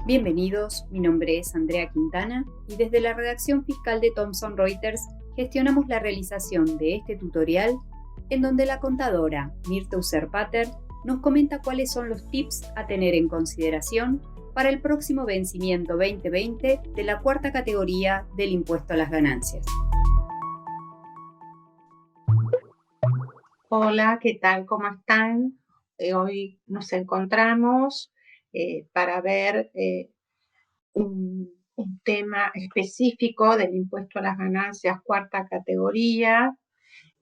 Bienvenidos, mi nombre es Andrea Quintana y desde la redacción fiscal de Thomson Reuters gestionamos la realización de este tutorial en donde la contadora Mirta Userpater nos comenta cuáles son los tips a tener en consideración para el próximo vencimiento 2020 de la cuarta categoría del impuesto a las ganancias. Hola, ¿qué tal? ¿Cómo están? Hoy nos encontramos para ver un tema específico del impuesto a las ganancias cuarta categoría,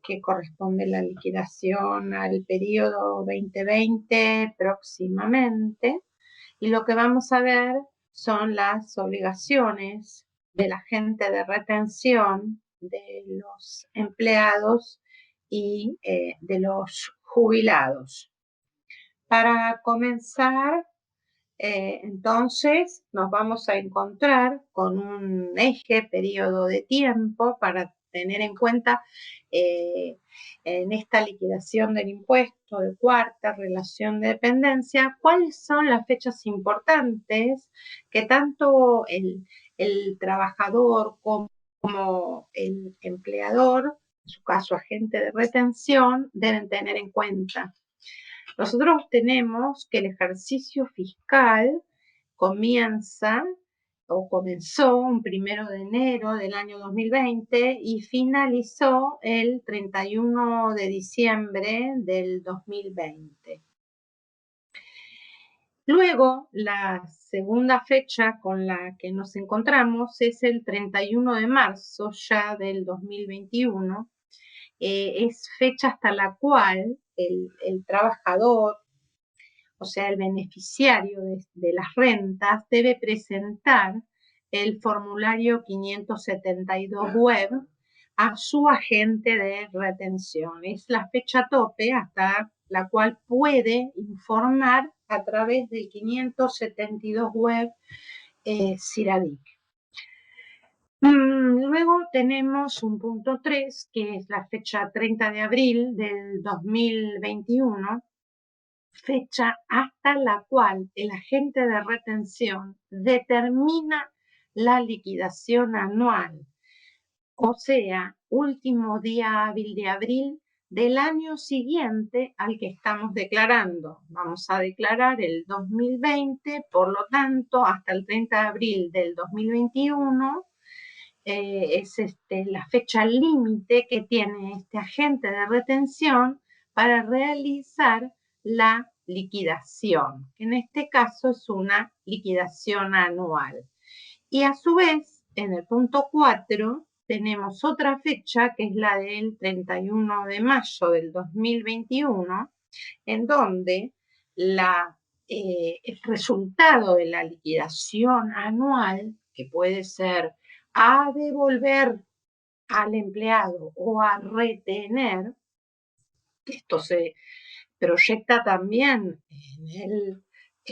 que corresponde a la liquidación al periodo 2020 próximamente. Y lo que vamos a ver son las obligaciones del agente de retención, de los empleados y de los jubilados. Para comenzar, entonces nos vamos a encontrar con un eje, periodo de tiempo para tener en cuenta en esta liquidación del impuesto de cuarta relación de dependencia, cuáles son las fechas importantes que tanto el trabajador como el empleador, en su caso agente de retención, deben tener en cuenta. Nosotros tenemos que el ejercicio fiscal comenzó un 1 de enero del año 2020 y finalizó el 31 de diciembre del 2020. Luego, la segunda fecha con la que nos encontramos es el 31 de marzo ya del 2021. Es fecha hasta la cual el trabajador, o sea, el beneficiario de las rentas, debe presentar el formulario 572 web a su agente de retención. Es la fecha tope hasta la cual puede informar a través del 572 web CIRADIC. Luego tenemos un punto 3, que es la fecha 30 de abril del 2021, fecha hasta la cual el agente de retención determina la liquidación anual, o sea, último día hábil de abril del año siguiente al que estamos declarando. Vamos a declarar el 2020, por lo tanto, hasta el 30 de abril del 2021 es la fecha límite que tiene este agente de retención para realizar la liquidación, que en este caso es una liquidación anual. Y a su vez, en el punto 4, tenemos otra fecha que es la del 31 de mayo del 2021, en donde el resultado de la liquidación anual, que puede ser a devolver al empleado o a retener, esto se proyecta también en el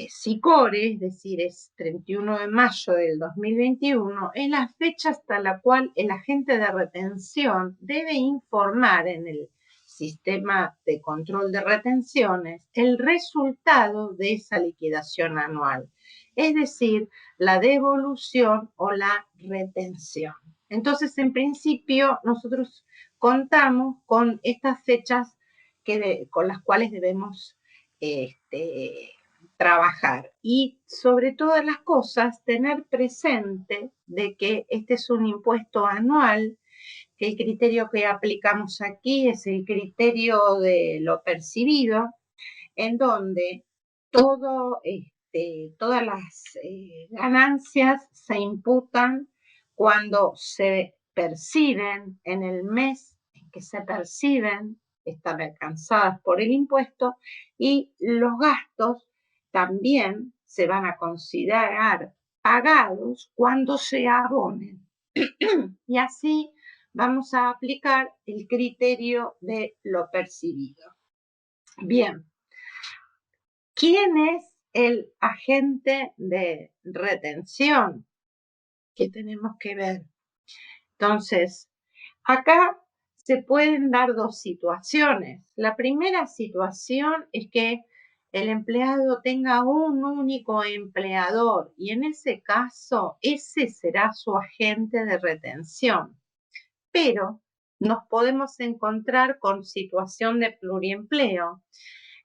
SICORE, es decir, es 31 de mayo del 2021, es la fecha hasta la cual el agente de retención debe informar en el sistema de control de retenciones el resultado de esa liquidación anual, es decir, la devolución o la retención. Entonces, en principio, nosotros contamos con estas fechas con las cuales debemos trabajar. Y sobre todas las cosas, tener presente de que este es un impuesto anual, que el criterio que aplicamos aquí es el criterio de lo percibido, en donde todas las ganancias se imputan cuando se perciben en el mes en que se perciben, están alcanzadas por el impuesto, y los gastos también se van a considerar pagados cuando se abonen. Y así vamos a aplicar el criterio de lo percibido. Bien, ¿quién es el agente de retención? Que tenemos que ver. Entonces, acá se pueden dar dos situaciones. La primera situación es que el empleado tenga un único empleador y en ese caso ese será su agente de retención. Pero nos podemos encontrar con situación de pluriempleo,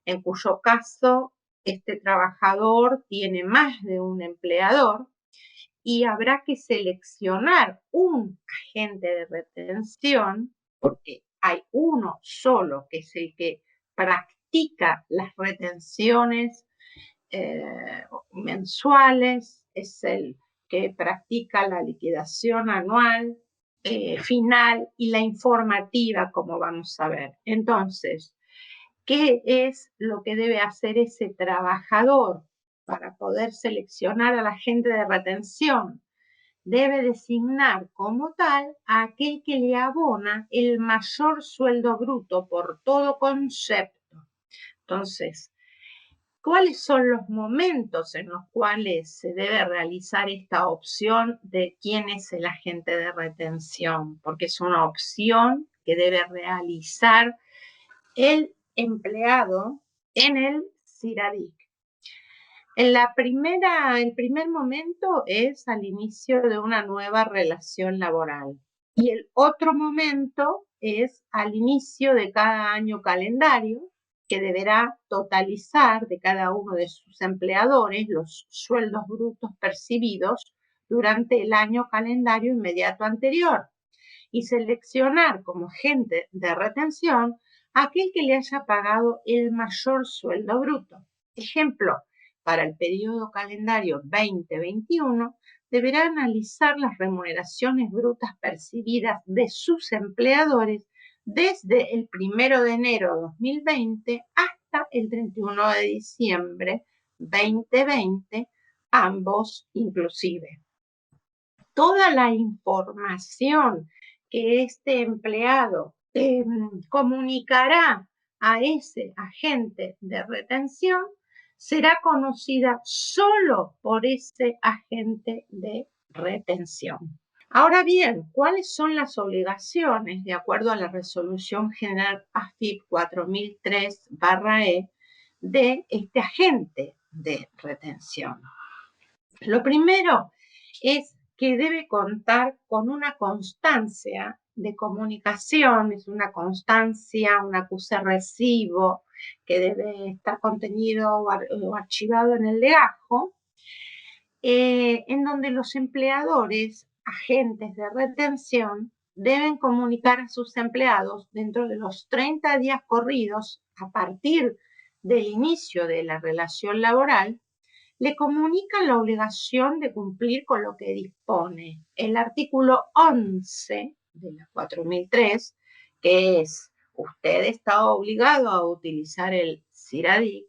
en cuyo caso este trabajador tiene más de un empleador y habrá que seleccionar un agente de retención, porque hay uno solo que es el que practica las retenciones mensuales, es el que practica la liquidación anual, final y la informativa, como vamos a ver. Entonces, ¿qué es lo que debe hacer ese trabajador para poder seleccionar al agente de retención? Debe designar como tal a aquel que le abona el mayor sueldo bruto por todo concepto. Entonces, ¿cuáles son los momentos en los cuales se debe realizar esta opción de quién es el agente de retención? Porque es una opción que debe realizar el empleado en el CIRADIC. El primer momento es al inicio de una nueva relación laboral y el otro momento es al inicio de cada año calendario, que deberá totalizar de cada uno de sus empleadores los sueldos brutos percibidos durante el año calendario inmediato anterior y seleccionar como agente de retención aquel que le haya pagado el mayor sueldo bruto. Ejemplo, para el periodo calendario 2021, deberá analizar las remuneraciones brutas percibidas de sus empleadores desde el 1 de enero de 2020 hasta el 31 de diciembre 2020, ambos inclusive. Toda la información que este empleado comunicará a ese agente de retención será conocida solo por ese agente de retención. Ahora bien, ¿cuáles son las obligaciones de acuerdo a la Resolución General AFIP 4003/E de este agente de retención? Lo primero es que debe contar con una constancia de comunicación, es una constancia, un acuse recibo que debe estar contenido o archivado en el legajo, en donde los empleadores, agentes de retención, deben comunicar a sus empleados dentro de los 30 días corridos a partir del inicio de la relación laboral, le comunican la obligación de cumplir con lo que dispone el artículo 11 de la 4003, que es: usted está obligado a utilizar el CIRADIC,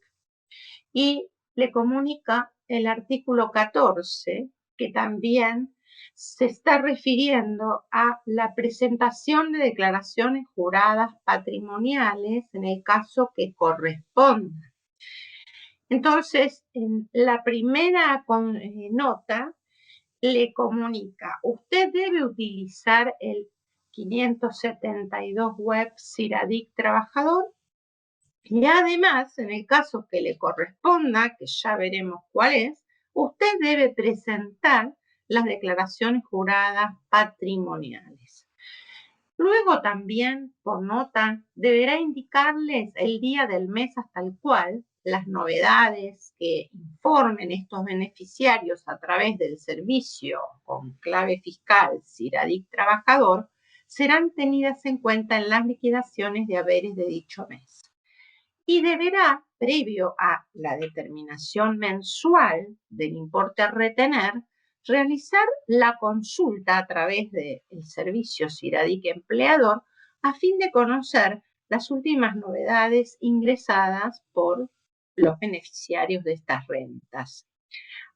y le comunica el artículo 14, que también se está refiriendo a la presentación de declaraciones juradas patrimoniales en el caso que corresponda. Entonces, en la primera nota le comunica: usted debe utilizar el 572 web CIRADIC Trabajador y además, en el caso que le corresponda, que ya veremos cuál es, usted debe presentar las declaraciones juradas patrimoniales. Luego también, por nota, deberá indicarles el día del mes hasta el cual las novedades que informen estos beneficiarios a través del servicio con clave fiscal CIRADIC Trabajador serán tenidas en cuenta en las liquidaciones de haberes de dicho mes. Y deberá, previo a la determinación mensual del importe a retener, realizar la consulta a través del servicio CIRADIC Empleador a fin de conocer las últimas novedades ingresadas por los beneficiarios de estas rentas.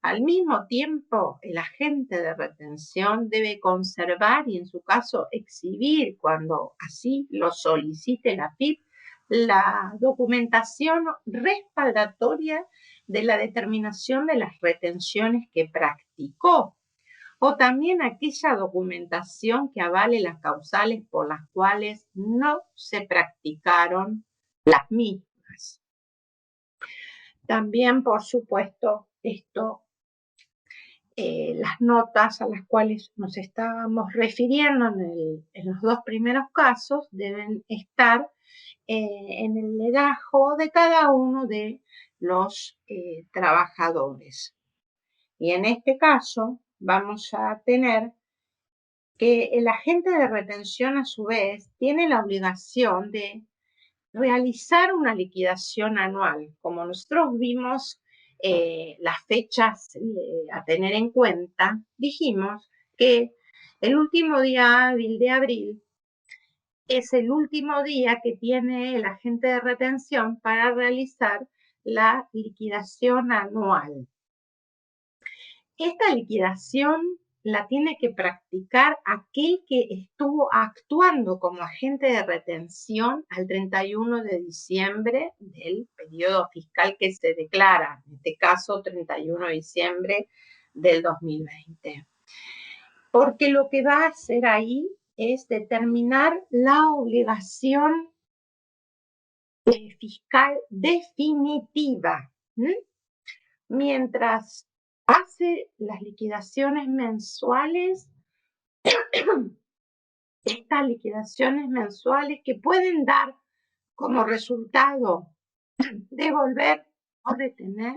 Al mismo tiempo, el agente de retención debe conservar y, en su caso, exhibir, cuando así lo solicite la AFIP, la documentación respaldatoria de la determinación de las retenciones que practicó, o también aquella documentación que avale las causales por las cuales no se practicaron las mismas. También, por supuesto, las notas a las cuales nos estábamos refiriendo en los dos primeros casos deben estar en el legajo de cada uno de los trabajadores. Y en este caso vamos a tener que el agente de retención, a su vez, tiene la obligación de realizar una liquidación anual. Como nosotros vimos las fechas a tener en cuenta, dijimos que el último día hábil de abril es el último día que tiene el agente de retención para realizar la liquidación anual. Esta liquidación la tiene que practicar aquel que estuvo actuando como agente de retención al 31 de diciembre del periodo fiscal que se declara, en este caso 31 de diciembre del 2020. Porque lo que va a hacer ahí es determinar la obligación fiscal definitiva. Mientras hace las liquidaciones mensuales, estas liquidaciones mensuales que pueden dar como resultado devolver o retener,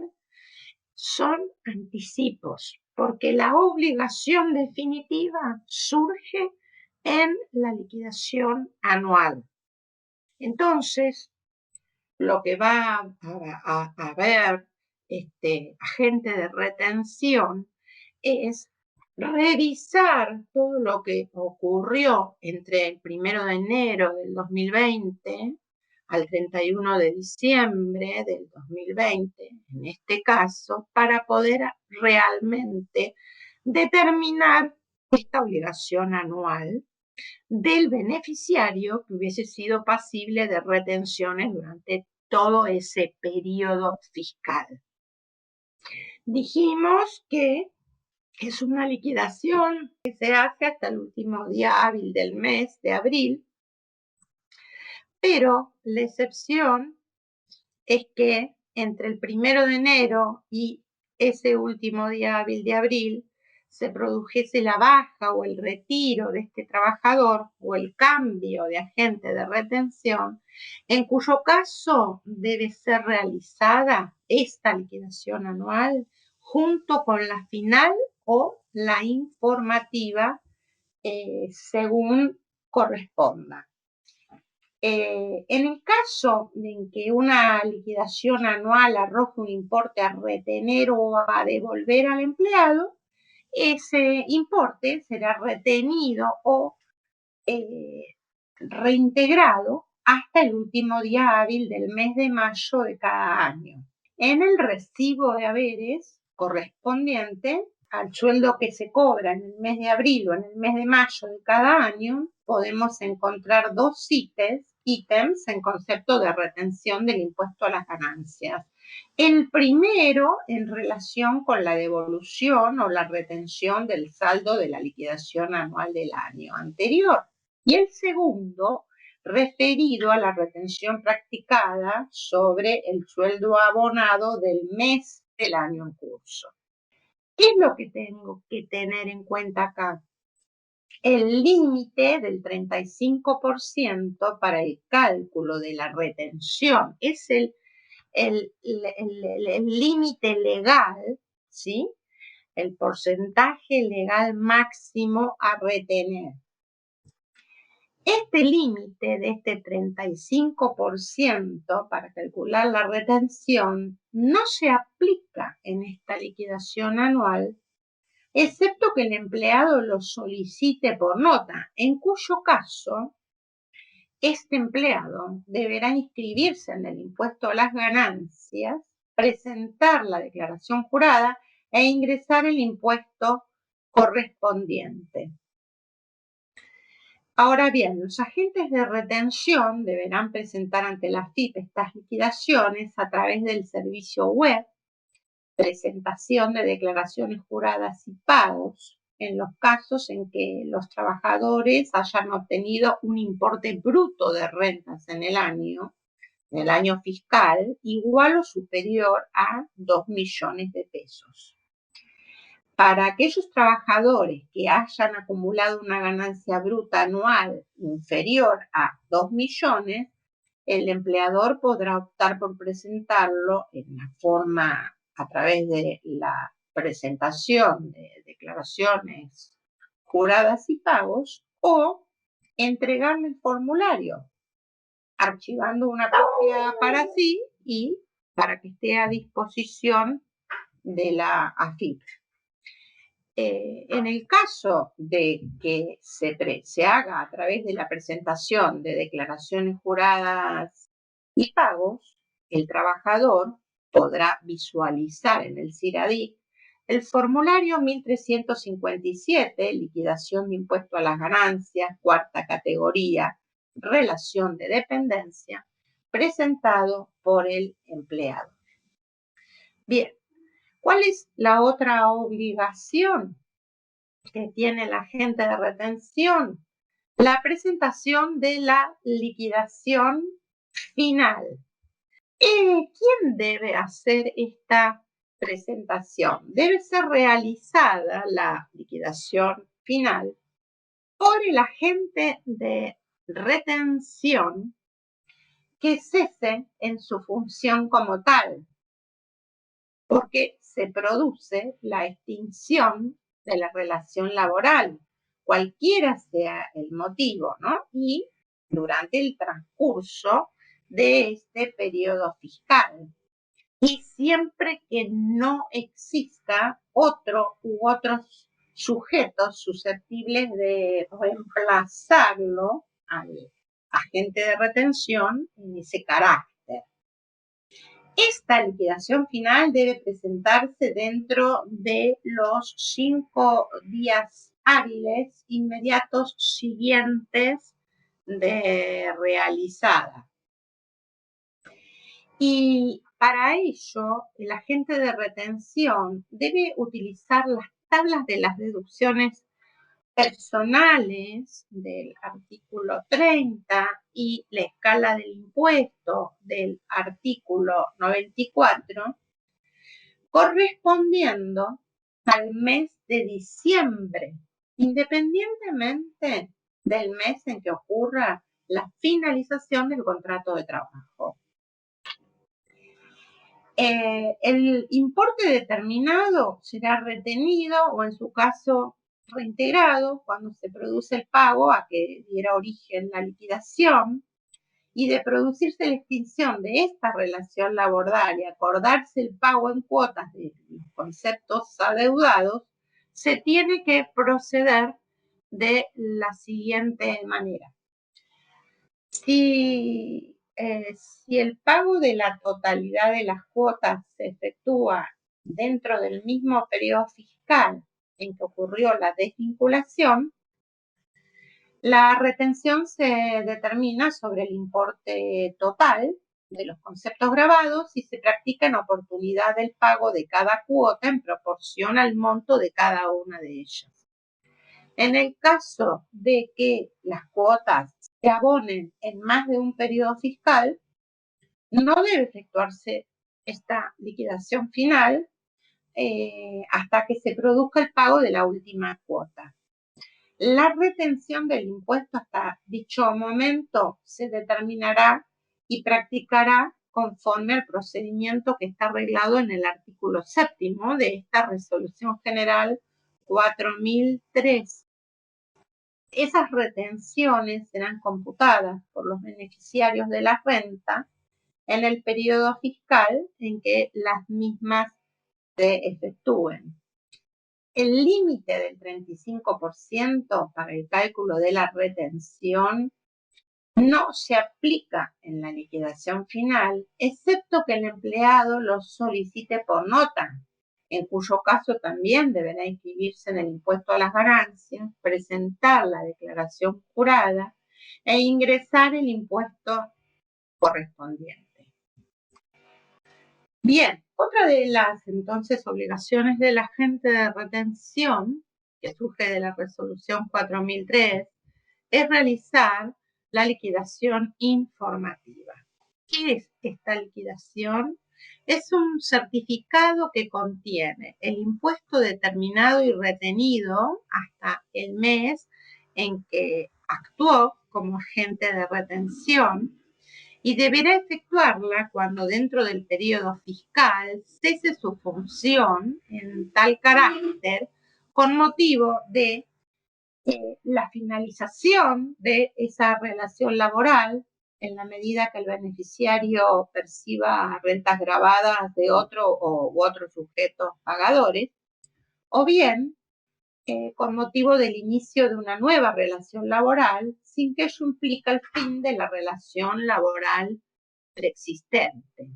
son anticipos, porque la obligación definitiva surge en la liquidación anual. Entonces, lo que va a ver agente de retención es revisar todo lo que ocurrió entre el 1 de enero del 2020 al 31 de diciembre del 2020, en este caso, para poder realmente determinar esta obligación anual del beneficiario que hubiese sido pasible de retenciones durante todo ese periodo fiscal. Dijimos que es una liquidación que se hace hasta el último día hábil del mes de abril, pero la excepción es que entre el 1 de enero y ese último día hábil de abril se produjese la baja o el retiro de este trabajador o el cambio de agente de retención, en cuyo caso debe ser realizada esta liquidación anual junto con la final o la informativa según corresponda. En el caso de que una liquidación anual arroje un importe a retener o a devolver al empleado, ese importe será retenido o reintegrado hasta el último día hábil del mes de mayo de cada año. En el recibo de haberes correspondiente al sueldo que se cobra en el mes de abril o en el mes de mayo de cada año, podemos encontrar dos ítems en concepto de retención del impuesto a las ganancias. El primero en relación con la devolución o la retención del saldo de la liquidación anual del año anterior. Y el segundo referido a la retención practicada sobre el sueldo abonado del mes del año en curso. ¿Qué es lo que tengo que tener en cuenta acá? El límite del 35% para el cálculo de la retención es el límite legal, ¿sí? El porcentaje legal máximo a retener. Este límite de este 35% para calcular la retención no se aplica en esta liquidación anual, excepto que el empleado lo solicite por nota, en cuyo caso este empleado deberá inscribirse en el impuesto a las ganancias, presentar la declaración jurada e ingresar el impuesto correspondiente. Ahora bien, los agentes de retención deberán presentar ante la AFIP estas liquidaciones a través del servicio web, presentación de declaraciones juradas y pagos, en los casos en que los trabajadores hayan obtenido un importe bruto de rentas en el año, en el año fiscal igual o superior a 2 millones de pesos. Para aquellos trabajadores que hayan acumulado una ganancia bruta anual inferior a 2 millones, el empleador podrá optar por presentarlo en la forma a través de la presentación de declaraciones juradas y pagos o entregarle el formulario, archivando una copia para sí y para que esté a disposición de la AFIP. En el caso de que se haga a través de la presentación de declaraciones juradas y pagos, el trabajador podrá visualizar en el CIRADIC el formulario 1357, liquidación de impuesto a las ganancias, cuarta categoría, relación de dependencia, presentado por el empleado. Bien, ¿cuál es la otra obligación que tiene el agente de retención? La presentación de la liquidación final. ¿Quién debe hacer esta presentación? Debe ser realizada la liquidación final por el agente de retención que cese en su función como tal, porque se produce la extinción de la relación laboral, cualquiera sea el motivo, ¿no? Y durante el transcurso de este periodo fiscal. Y siempre que no exista otro u otros sujetos susceptibles de reemplazarlo al agente de retención en ese carácter. Esta liquidación final debe presentarse dentro de los 5 días hábiles inmediatos siguientes de realizada. Y para ello, el agente de retención debe utilizar las tablas de las deducciones personales del artículo 30 y la escala del impuesto del artículo 94, correspondiendo al mes de diciembre, independientemente del mes en que ocurra la finalización del contrato de trabajo. El importe determinado será retenido o en su caso reintegrado cuando se produce el pago a que diera origen la liquidación, y de producirse la extinción de esta relación laboral y acordarse el pago en cuotas de los conceptos adeudados, se tiene que proceder de la siguiente manera. Si el pago de la totalidad de las cuotas se efectúa dentro del mismo periodo fiscal en que ocurrió la desvinculación, la retención se determina sobre el importe total de los conceptos grabados y se practica en oportunidad del pago de cada cuota en proporción al monto de cada una de ellas. En el caso de que las cuotas se abonen en más de un periodo fiscal, no debe efectuarse esta liquidación final hasta que se produzca el pago de la última cuota. La retención del impuesto hasta dicho momento se determinará y practicará conforme al procedimiento que está regulado en el artículo 7º de esta Resolución General 4003. Esas retenciones serán computadas por los beneficiarios de la renta en el periodo fiscal en que las mismas se efectúen. El límite del 35% para el cálculo de la retención no se aplica en la liquidación final, excepto que el empleado lo solicite por nota, en cuyo caso también deberá inscribirse en el impuesto a las ganancias, presentar la declaración jurada e ingresar el impuesto correspondiente. Bien, otra de las entonces obligaciones del agente de retención, que surge de la Resolución 4003, es realizar la liquidación informativa. ¿Qué es esta liquidación? Es un certificado que contiene el impuesto determinado y retenido hasta el mes en que actuó como agente de retención y deberá efectuarla cuando dentro del periodo fiscal cese su función en tal carácter con motivo de la finalización de esa relación laboral en la medida que el beneficiario perciba rentas gravadas de otro u otros sujetos pagadores, o bien con motivo del inicio de una nueva relación laboral sin que ello implique el fin de la relación laboral preexistente.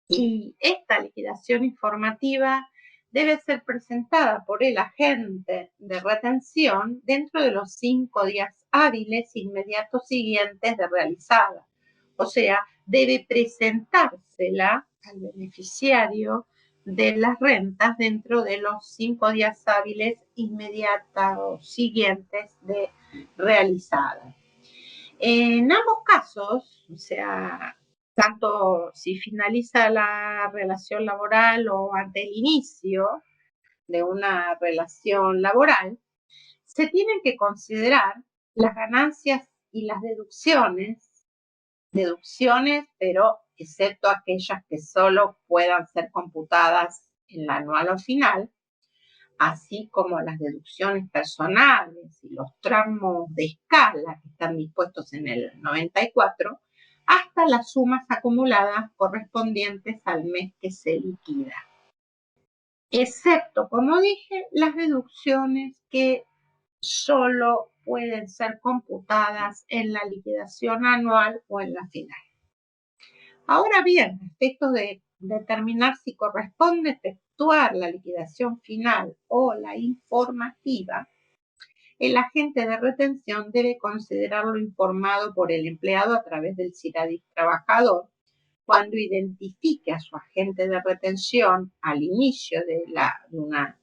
Y esta liquidación informativa debe ser presentada por el agente de retención dentro de los 5 días hábiles inmediatos siguientes de realizada. O sea, debe presentársela al beneficiario de las rentas dentro de los 5 días hábiles inmediatos siguientes de realizada. En ambos casos, o sea, tanto si finaliza la relación laboral o ante el inicio de una relación laboral, se tienen que considerar las ganancias y las deducciones, pero excepto aquellas que solo puedan ser computadas en la anual o final, así como las deducciones personales y los tramos de escala que están dispuestos en el 94, hasta las sumas acumuladas correspondientes al mes que se liquida. Excepto, como dije, las deducciones que solo pueden ser computadas en la liquidación anual o en la final. Ahora bien, respecto de determinar si corresponde efectuar la liquidación final o la informativa, el agente de retención debe considerarlo informado por el empleado a través del CIRADIF trabajador cuando identifique a su agente de retención al inicio de una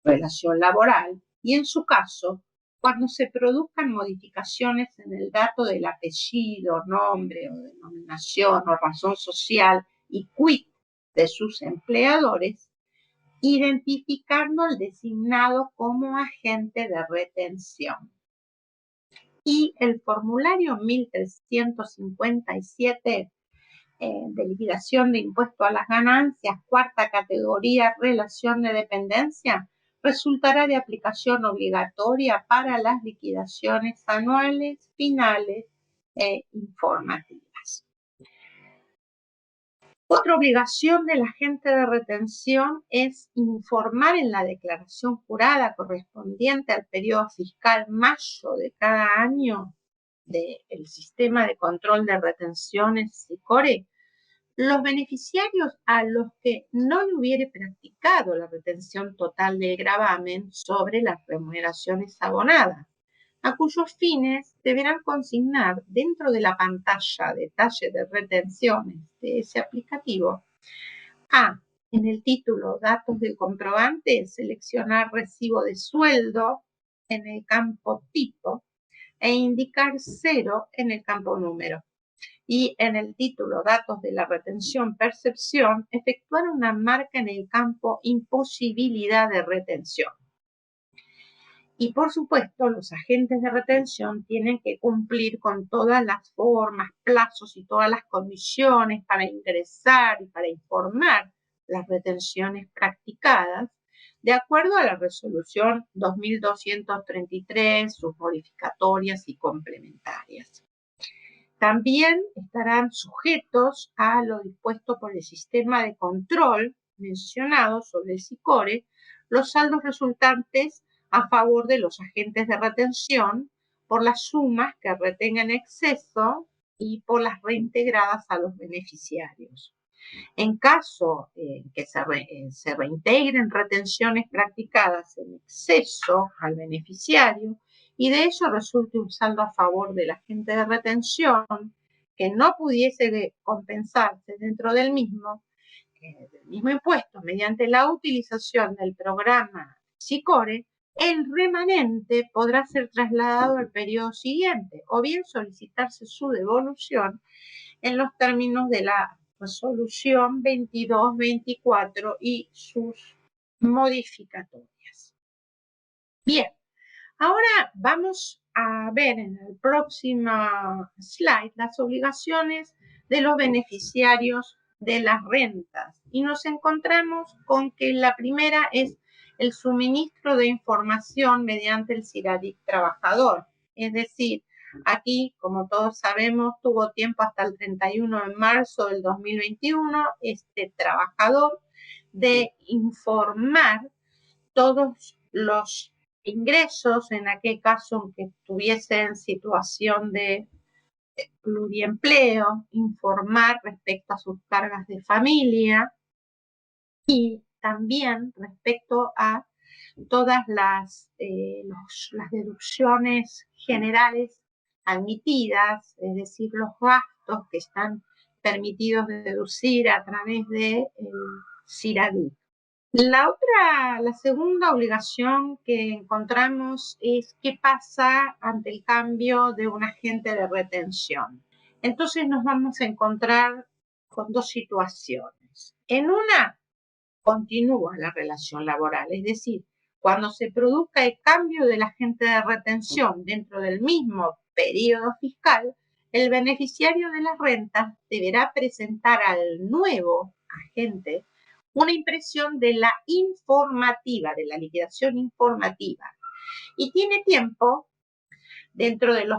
relación laboral y, en su caso, cuando se produzcan modificaciones en el dato del apellido, nombre o denominación o razón social y quit de sus empleadores, identificando al designado como agente de retención. Y el formulario 1357 de liquidación de impuesto a las ganancias, cuarta categoría, relación de dependencia, resultará de aplicación obligatoria para las liquidaciones anuales, finales e informativas. Otra obligación del agente de retención es informar en la declaración jurada correspondiente al periodo fiscal mayo de cada año del sistema de control de retenciones SICORE los beneficiarios a los que no le hubiere practicado la retención total del gravamen sobre las remuneraciones abonadas, a cuyos fines deberán consignar dentro de la pantalla detalle de retenciones de ese aplicativo en el título datos del comprobante, seleccionar recibo de sueldo en el campo tipo e indicar 0 en el campo número. Y en el título datos de la retención percepción, efectuar una marca en el campo imposibilidad de retención. Y por supuesto, los agentes de retención tienen que cumplir con todas las formas, plazos y todas las condiciones para ingresar y para informar las retenciones practicadas, de acuerdo a la resolución 2233, sus modificatorias y complementarias. También estarán sujetos a lo dispuesto por el sistema de control mencionado sobre el SICORE, los saldos resultantes a favor de los agentes de retención por las sumas que retengan exceso y por las reintegradas a los beneficiarios. En caso que se reintegren retenciones practicadas en exceso al beneficiario y de ello resulte un saldo a favor del agente de retención que no pudiese compensarse dentro del mismo impuesto mediante la utilización del programa SICORE, el remanente podrá ser trasladado al periodo siguiente o bien solicitarse su devolución en los términos de la resolución 2224 y sus modificatorias. Bien, ahora vamos a ver en el próximo slide las obligaciones de los beneficiarios de las rentas y nos encontramos con que la primera es el suministro de información mediante el CIRADIC trabajador. Es decir, aquí, como todos sabemos, tuvo tiempo hasta el 31 de marzo del 2021 este trabajador de informar todos los ingresos, en aquel caso en que estuviese en situación de pluriempleo, informar respecto a sus cargas de familia y también respecto a todas las deducciones generales admitidas, es decir, los gastos que están permitidos de deducir a través de CIRADIC. La segunda obligación que encontramos es qué pasa ante el cambio de un agente de retención. Entonces nos vamos a encontrar con dos situaciones. En una, continúa la relación laboral, es decir, cuando se produzca el cambio del agente de retención dentro del mismo periodo fiscal, el beneficiario de las rentas deberá presentar al nuevo agente una impresión de la informativa, de la liquidación informativa. Y tiene tiempo dentro de los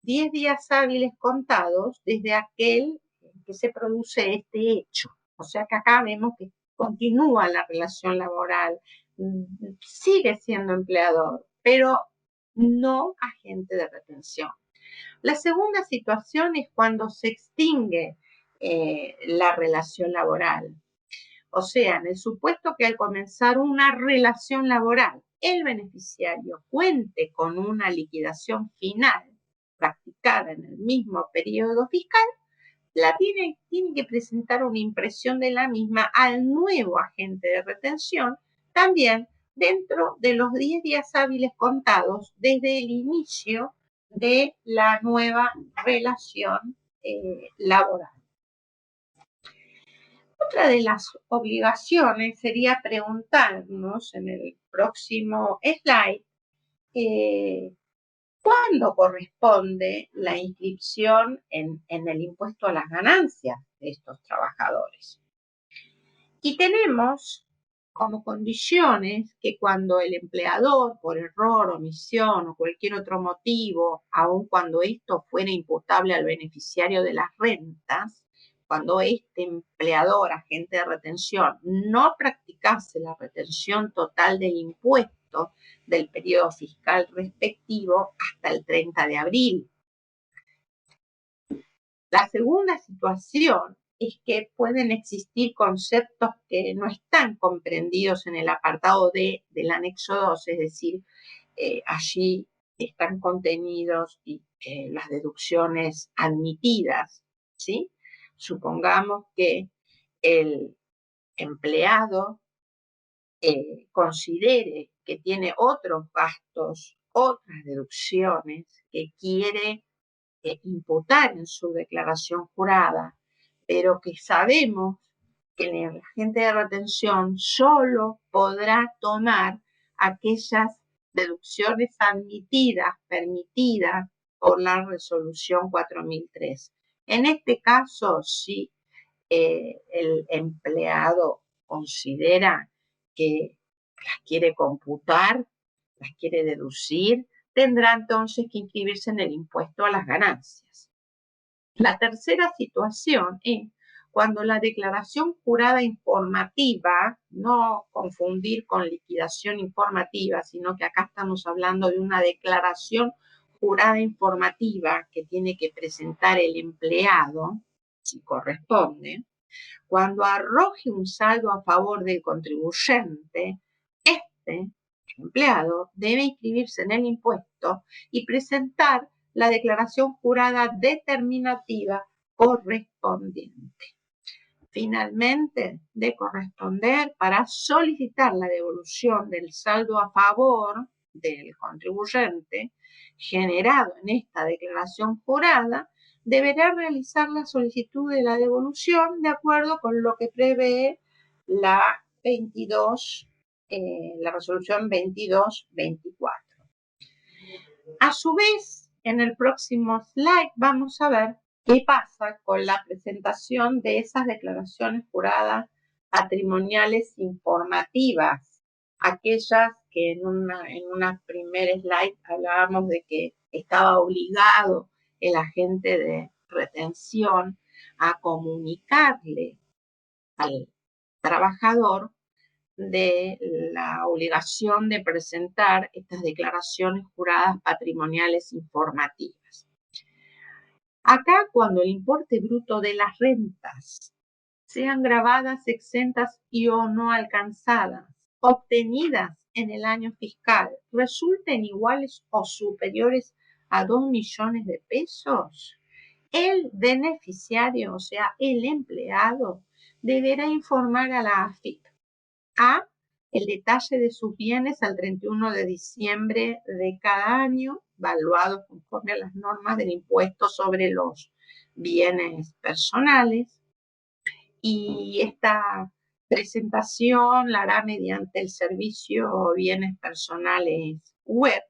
10 días hábiles contados desde aquel que se produce este hecho. O sea que acá vemos que continúa la relación laboral, sigue siendo empleador, pero no agente de retención. La segunda situación es cuando se extingue la relación laboral. O sea, en el supuesto que al comenzar una relación laboral, el beneficiario cuente con una liquidación final practicada en el mismo periodo fiscal, tiene que presentar una impresión de la misma al nuevo agente de retención, también dentro de los 10 días hábiles contados desde el inicio de la nueva relación laboral. Otra de las obligaciones sería preguntarnos en el próximo slide cuándo corresponde la inscripción en el impuesto a las ganancias de estos trabajadores. Y tenemos como condiciones que cuando el empleador, por error, omisión o cualquier otro motivo, aun cuando esto fuera imputable al beneficiario de las rentas, cuando este empleador, agente de retención, no practicase la retención total del impuesto del periodo fiscal respectivo hasta el 30 de abril. La segunda situación es que pueden existir conceptos que no están comprendidos en el apartado D del anexo 2, es decir, allí están contenidos las deducciones admitidas, ¿sí? Supongamos que el empleado considere que tiene otros gastos, otras deducciones que quiere imputar en su declaración jurada, pero que sabemos que el agente de retención solo podrá tomar aquellas deducciones admitidas, permitidas por la resolución 4003. En este caso, si el empleado considera que las quiere computar, las quiere deducir, tendrá entonces que inscribirse en el impuesto a las ganancias. La tercera situación es cuando la declaración jurada informativa, no confundir con liquidación informativa, sino que acá estamos hablando de una declaración jurada informativa que tiene que presentar el empleado, si corresponde, cuando arroje un saldo a favor del contribuyente, el empleado debe inscribirse en el impuesto y presentar la declaración jurada determinativa correspondiente. Finalmente, de corresponder para solicitar la devolución del saldo a favor del contribuyente generado en esta declaración jurada, deberá realizar la solicitud de la devolución de acuerdo con lo que prevé la resolución 2224. A su vez, en el próximo slide vamos a ver qué pasa con la presentación de esas declaraciones juradas patrimoniales informativas, aquellas que en una primer slide hablábamos de que estaba obligado el agente de retención a comunicarle al trabajador de la obligación de presentar estas declaraciones juradas patrimoniales informativas. Acá, cuando el importe bruto de las rentas, sean grabadas, exentas y o no alcanzadas, obtenidas en el año fiscal, resulten iguales o superiores a 2 millones de pesos, el beneficiario, o sea, el empleado, deberá informar a la AFIP el detalle de sus bienes al 31 de diciembre de cada año, valuados conforme a las normas del impuesto sobre los bienes personales. Y esta presentación la hará mediante el servicio Bienes Personales Web.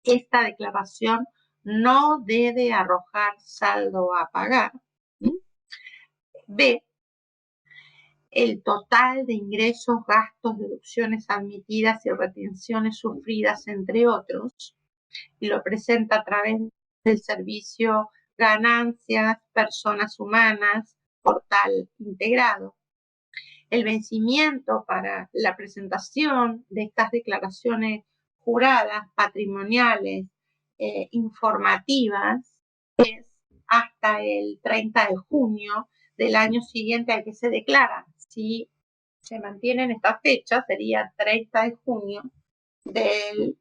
Esta declaración no debe arrojar saldo a pagar. B, el total de ingresos, gastos, deducciones admitidas y retenciones sufridas, entre otros, y lo presenta a través del servicio Ganancias Personas Humanas, portal integrado. El vencimiento para la presentación de estas declaraciones juradas patrimoniales informativas es hasta el 30 de junio del año siguiente al que se declara. Si se mantienen estas fechas, sería 30 de junio del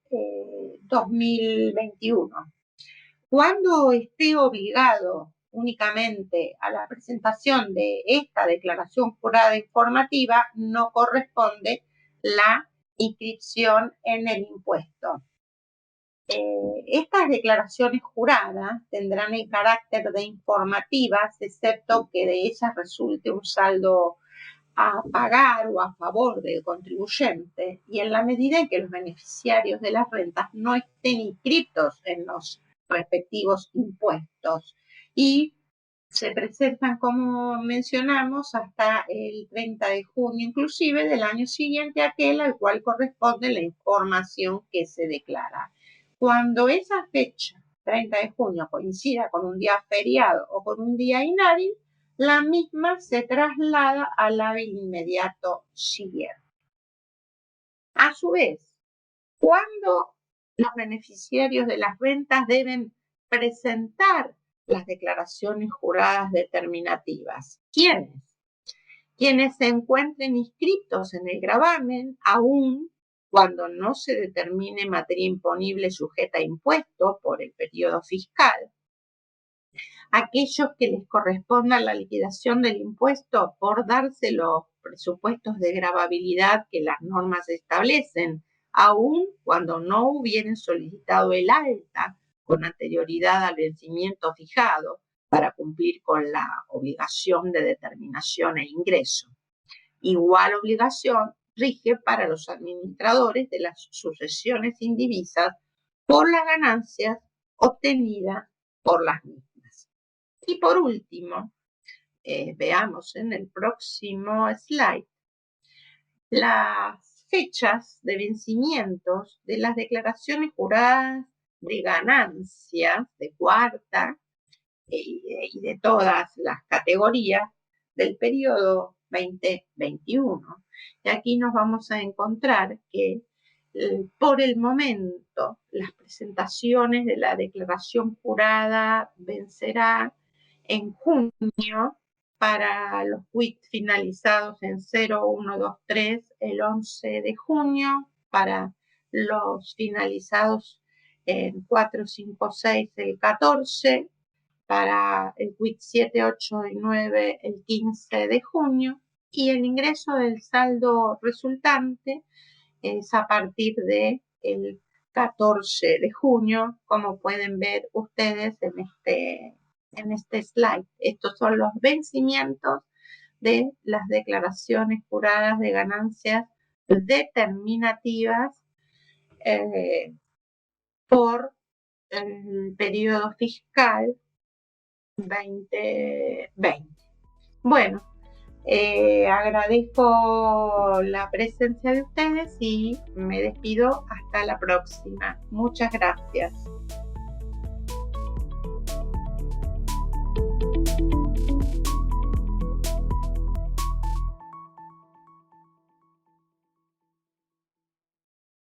2021. Cuando esté obligado únicamente a la presentación de esta declaración jurada informativa, no corresponde la inscripción en el impuesto. Estas declaraciones juradas tendrán el carácter de informativas, excepto que de ellas resulte un saldo a pagar o a favor del contribuyente, y en la medida en que los beneficiarios de las rentas no estén inscritos en los respectivos impuestos y se presentan, como mencionamos, hasta el 30 de junio inclusive del año siguiente aquel al cual corresponde la información que se declara. Cuando esa fecha, 30 de junio, coincida con un día feriado o con un día inhábil, la misma se traslada al hábil inmediato siguiente. A su vez, ¿cuándo los beneficiarios de las rentas deben presentar las declaraciones juradas determinativas? ¿Quiénes? Quienes se encuentren inscritos en el gravamen, aún cuando no se determine materia imponible sujeta a impuesto por el periodo fiscal. Aquellos que les corresponda la liquidación del impuesto por darse los presupuestos de gravabilidad que las normas establecen, aun cuando no hubieran solicitado el alta con anterioridad al vencimiento fijado para cumplir con la obligación de determinación e ingreso. Igual obligación rige para los administradores de las sucesiones indivisas por las ganancias obtenidas por las mismas. Y por último, veamos en el próximo slide las fechas de vencimientos de las declaraciones juradas de ganancias de cuarta y de todas las categorías del periodo 2021. Y aquí nos vamos a encontrar que por el momento las presentaciones de la declaración jurada vencerá en junio para los quits finalizados en 0123 el 11 de junio, para los finalizados en 456 el 14, para el quit 7, 8 y 9 el 15 de junio, y el ingreso del saldo resultante es a partir del 14 de junio, como pueden ver ustedes en este en este slide. Estos son los vencimientos de las declaraciones juradas de ganancias determinativas por el periodo fiscal 2020. Bueno, agradezco la presencia de ustedes y me despido hasta la próxima. Muchas gracias.